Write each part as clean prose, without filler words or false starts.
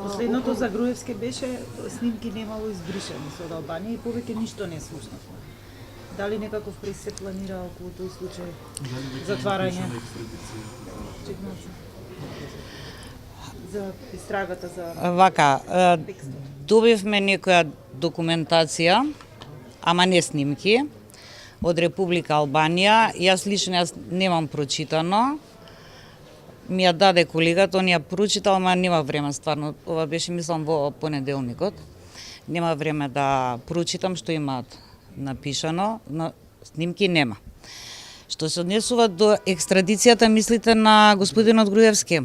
Последното за Груевски беше снимки немало избришани со Албанија и повеќе ништо не слушнавме. Дали некаков прес се планира околу тој случај? Затварање? За истрагата за Вака, добивме некоја документација, ама не снимки, од Република Албанија. Јас лично немам прочитано. Ми ја даде колегата, он ја прочитал, ама нема време стварно. Ова беше, мислам, во понеделникот. Нема време да прочитам што имаат напишано, но снимки нема. Што се однесува до екстрадицијата, мислите на господинот Груевски?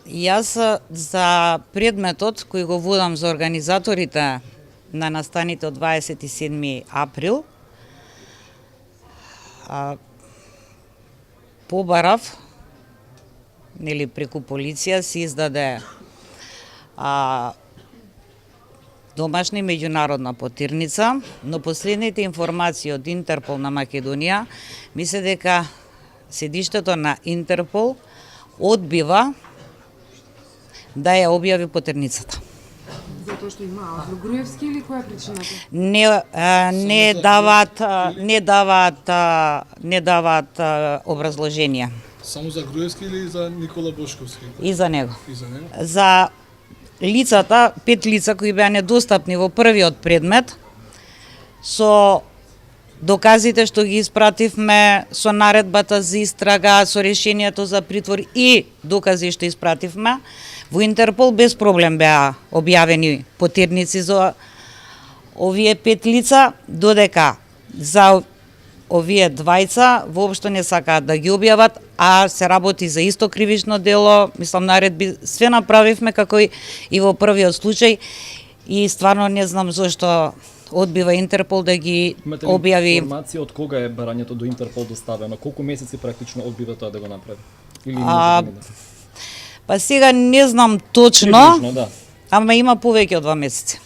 Јас за предметот кој го водам за организаторите на настаните од 27 април, побарав, нели преку полиција се издаде домашна и меѓународна потирница, но последните информации од Интерпол на Македонија мисле дека седиштето на Интерпол одбива да ја објави потирницата. Затоа што има Груевски или која е причината? Не даваат образложенија. Само за Груевски или за Никола Бошковски? И за него. И за него? За лицата, 5 лица кои беа недостапни во првиот предмет, со доказите што ги испративме, со наредбата за истрага, со решението за притвор и докази што испративме, во Интерпол без проблем беа објавени потирници за овие 5 лица, додека за овие двајца воопшто не сакаат да ги објават, а се работи за исто кривично дело, мислам наредби, све направивме како и во првиот случај и стварно не знам зошто одбива Интерпол да ги објави. Имате ли информација од кога е барањето до Интерпол доставено? Колку месеци практично одбива тоа да го направи? Или па сега не знам точно, да. Ама има повеќе од 2 месеци.